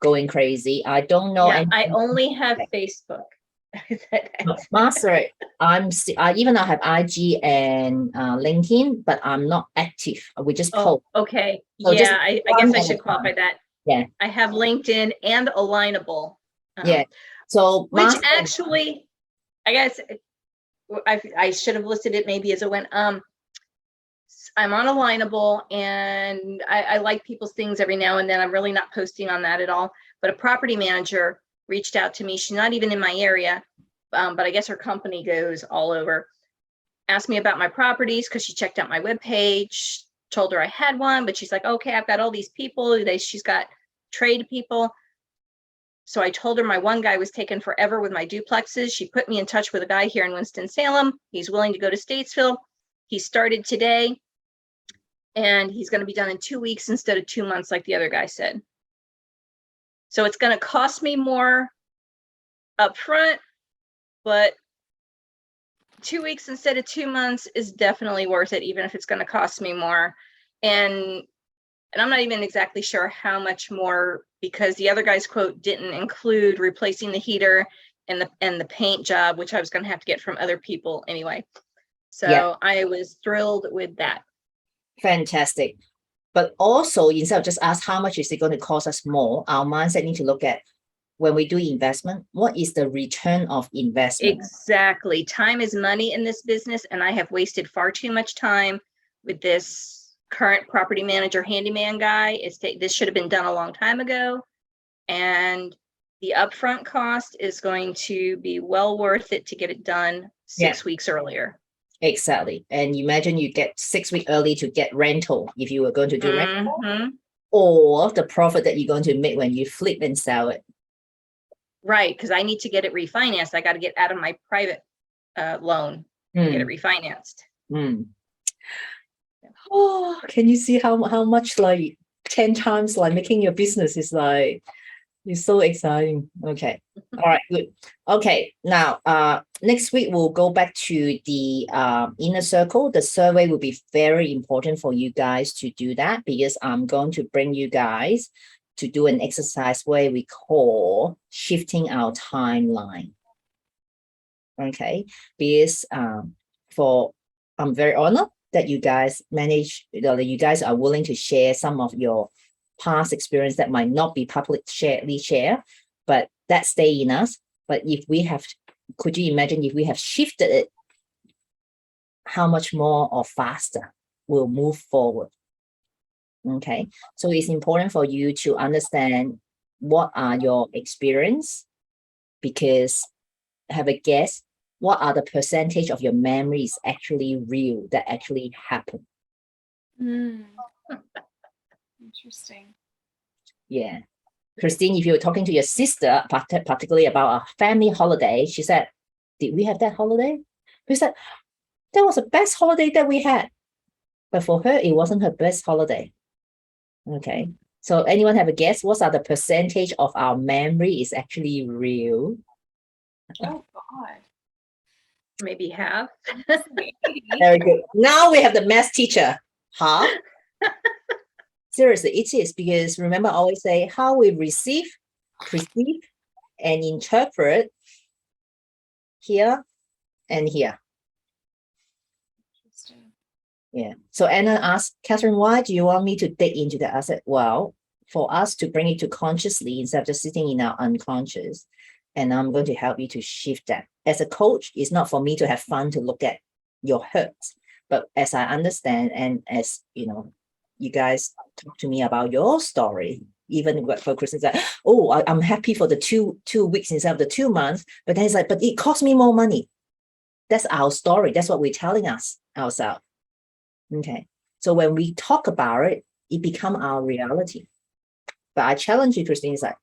going crazy. I don't know. Yeah, I only have Facebook. Master, I even have IG and LinkedIn, but I'm not active. We just post. Okay. So Yeah, I guess I should qualify that. Yeah. I have LinkedIn and Alignable. Yeah. So which actually, I guess I should have listed it maybe as it went. I'm on Alignable, and I like people's things every now and then. I'm really not posting on that at all. But a property manager reached out to me. She's not even in my area, but I guess her company goes all over. Asked me about my properties because she checked out my webpage. Told her I had one, but she's like, okay, I've got all these people. She's got trade people. So I told her my one guy was taking forever with my duplexes. She put me in touch with a guy here in Winston-Salem. He's willing to go to Statesville. He started today. and he's going to be done in 2 weeks instead of 2 months like the other guy said. So it's going to cost me more up front, but 2 weeks instead of 2 months is definitely worth it, even if it's going to cost me more. And I'm not even exactly sure how much more, because the other guy's quote didn't include replacing the heater and the paint job, which I was going to have to get from other people anyway. So Yeah. I was thrilled with that. Fantastic. But also, instead of just ask how much is it going to cost us more, our mindset need to look at, when we do investment, what is the return of investment? Exactly. Time is money in this business, and I have wasted far too much time with this current property manager handyman guy. This should have been done a long time ago, and the upfront cost is going to be well worth it to get it done 6 weeks earlier. Exactly. And imagine you get 6 weeks early to get rental if you were going to do rental, Mhm. or the profit that you're going to make when you flip and sell it. Right, because I need to get it refinanced. I got to get out of my private loan and get it refinanced. Oh, can you see how much, like 10 times like making your business is like, it's so exciting. Okay. All right, good. Okay, now next week we'll go back to the inner circle. The survey will be very important for you guys to do that, because I'm going to bring you guys to do an exercise where we call shifting our timeline. Okay, because I'm very honored that you guys you guys are willing to share some of your past experience that might not be publicly share, but that stay in us. But if we have, could you imagine if we have shifted it, how much more or faster we'll move forward? Okay, so it's important for you to understand what are your experience, because have a guess, what are the percentage of your memories actually real, that actually happened? Interesting. Yeah. Christine, if you were talking to your sister, particularly about a family holiday, she said, did we have that holiday? We said, that was the best holiday that we had. But for her, it wasn't her best holiday. Okay. So anyone have a guess? What are the percentage of our memory is actually real? Oh God. Maybe half. Very good. Now we have the math teacher. Huh? Seriously, it is, because remember, I always say how we receive, perceive, and interpret here and here. Interesting. Yeah. So Anna asked, Catherine, why do you want me to dig into that? I said, well, for us to bring it to consciously instead of just sitting in our unconscious. And I'm going to help you to shift that. As a coach, it's not for me to have fun to look at your hurts, but as I understand, and as you know, you guys talk to me about your story, even for Christmas, like, oh, I'm happy for the two weeks instead of the 2 months, but then it's like, but it cost me more money. That's our story. That's what we're telling ourselves. Okay. So when we talk about it, it becomes our reality. But I challenge you, Christine, is like,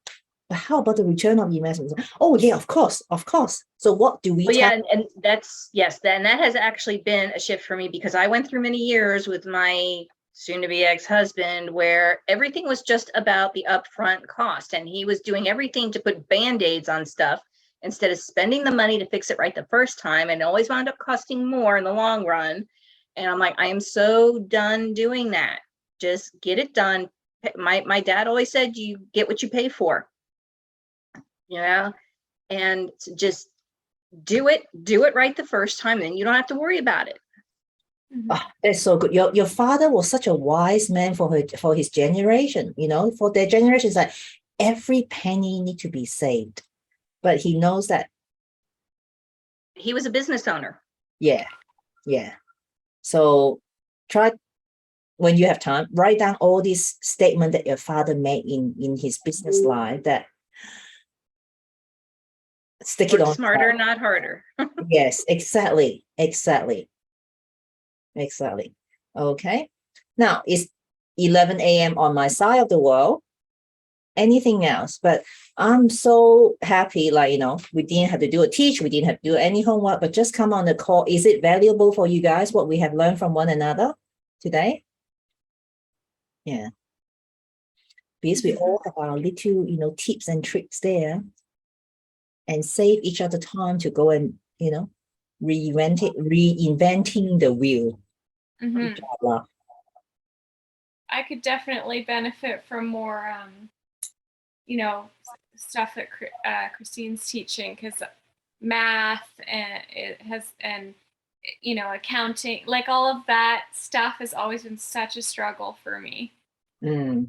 but how about the return of investment? Oh, yeah, of course. So what do we Well, yeah, and that's, yes, and that has actually been a shift for me, because I went through many years with my soon-to-be ex-husband where everything was just about the upfront cost, and he was doing everything to put band-aids on stuff instead of spending the money to fix it right the first time, and it always wound up costing more in the long run. And I'm like, I am so done doing that. Just get it done. My dad always said, you get what you pay for. You know, and just do it right the first time, then you don't have to worry about it. Oh, that's so good. Your father was such a wise man for his generation, you know, for their generation. It's like every penny need to be saved, but he knows that he was a business owner. Yeah. So try, when you have time, write down all these statements that your father made in his business life, that stick it on. Smarter, not harder. Yes, exactly. Okay. Now it's 11 a.m. on my side of the world. Anything else? But I'm so happy, like, you know, we didn't have to do a teach, we didn't have to do any homework, but just come on the call. Is it valuable for you guys, what we have learned from one another today? Yeah. Because we all have our little, tips and tricks there, and save each other time to go and, reinventing the wheel. Mhm. Inshallah. I could definitely benefit from more, stuff that Christine's teaching, because math and accounting, like all of that stuff has always been such a struggle for me. Mm,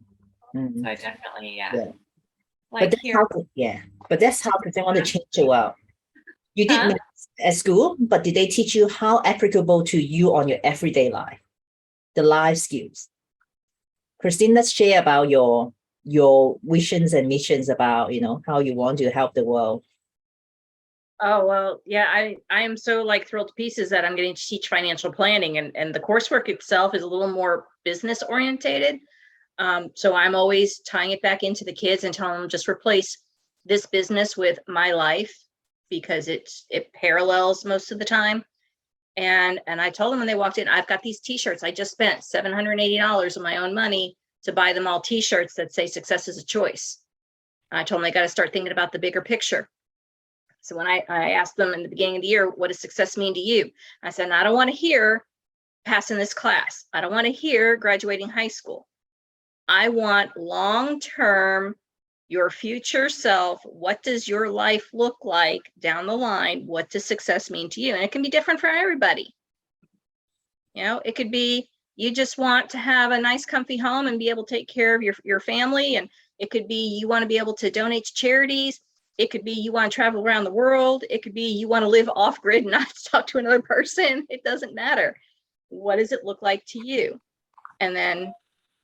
So I definitely, Yeah. like But here. that's how they want to change the world. You did Huh? maths at school, but did they teach you how applicable to you on your everyday life, the life skills? Christine, let's share about your visions and missions about, how you want to help the world. Oh, well, yeah, I am so like thrilled to pieces that I'm getting to teach financial planning, and the coursework itself is a little more business orientated. So I'm always tying it back into the kids and telling them just replace this business with my life, because it parallels most of the time. And I told them when they walked in, I've got these t-shirts. I just spent $780 of my own money to buy them all t-shirts that say success is a choice. I told them they got to start thinking about the bigger picture. So when I asked them in the beginning of the year, what does success mean to you? I said, I don't want to hear passing this class. I don't want to hear graduating high school. I want long-term, your future self. What does your life look like down the line? What does success mean to you? And it can be different for everybody. It could be you just want to have a nice, comfy home and be able to take care of your family. And it could be you want to be able to donate to charities. It could be you want to travel around the world. It could be you want to live off grid and not talk to another person. It doesn't matter. What does it look like to you? And then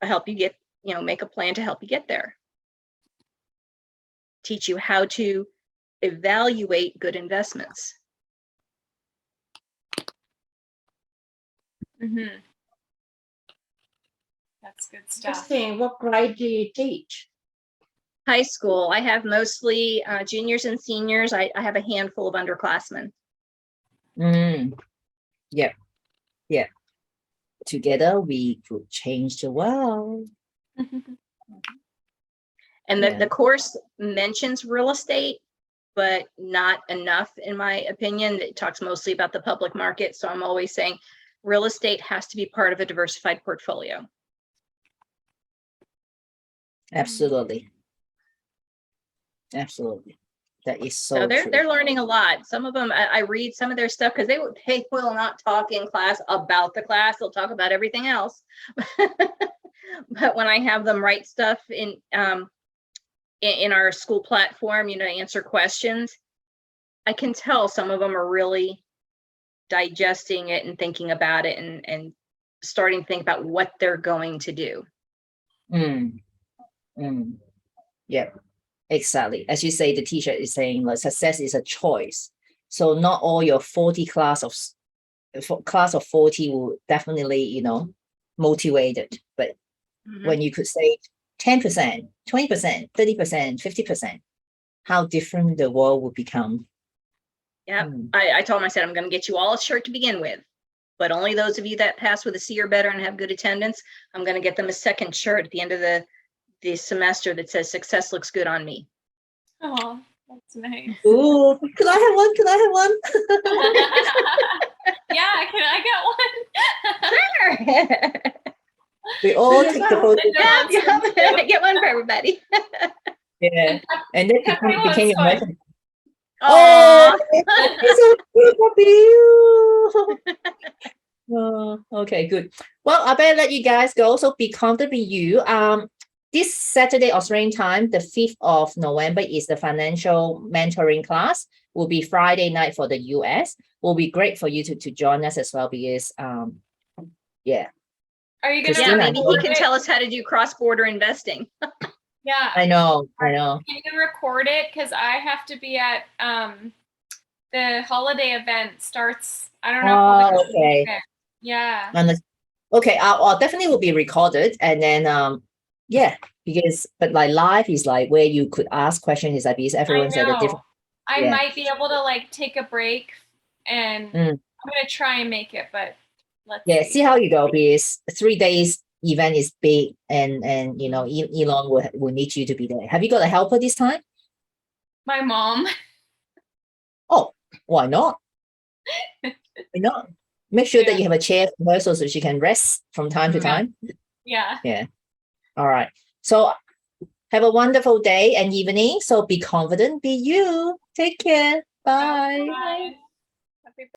I help you get, make a plan to help you get there. Teach you how to evaluate good investments. Mm-hmm. That's good stuff. Christine, what grade do you teach? High school. I have mostly juniors and seniors. I have a handful of underclassmen. Yeah. Together we could change the world. And the course mentions real estate, but not enough, in my opinion. It talks mostly about the public market. So I'm always saying real estate has to be part of a diversified portfolio. Absolutely. That is so true. They're learning a lot. Some of them, I read some of their stuff because they will not talk in class about the class. They'll talk about everything else. But when I have them write stuff in our school platform, answer questions, I can tell some of them are really digesting it and thinking about it and starting to think about what they're going to do. Yeah, exactly. As you say, the teacher is saying like success is a choice. So not all your 40 class of 40 will definitely, motivated. But when you could say 10%, 20%, 30%, 50%, how different the world would become. Yeah, I told them, I said, I'm going to get you all a shirt to begin with, but only those of you that pass with a C or better and have good attendance, I'm going to get them a second shirt at the end of the semester that says success looks good on me. Oh, that's nice. Ooh, can I have one? Yeah, can I get one? Sure. We all take the photo. Yeah. Get one for everybody. Yeah, and then Everyone became your sweat. merchant. Oh, It's so cute, Oh, okay, good. Well, I better let you guys go. So be comfortable with you. This Saturday Australian time, the 5th of November, is the financial mentoring class. Will be Friday night for the US. Will be great for you to join us as well because yeah. Are you gonna? Christina, maybe he can tell us how to do cross-border investing. Yeah. I know. Can you record it? Because I have to be at the holiday event starts. I don't know. Oh, okay. Yeah. Okay, I'll definitely will be recorded, and then yeah, but like live is like where you could ask questions is like because everyone's at a different. I Yeah. might be able to like take a break, and I'm gonna try and make it, but let's see how you go because 3 days event is big and you know Elon will need you to be there. Have you got a helper this time? My mom. Oh, why not? Why not? Make sure that Yeah. you have a chair for her so she can rest from time to Yeah. time. Yeah. Yeah. All right. So have a wonderful day and evening. So be confident, be you. Take care. Bye. Bye. Happy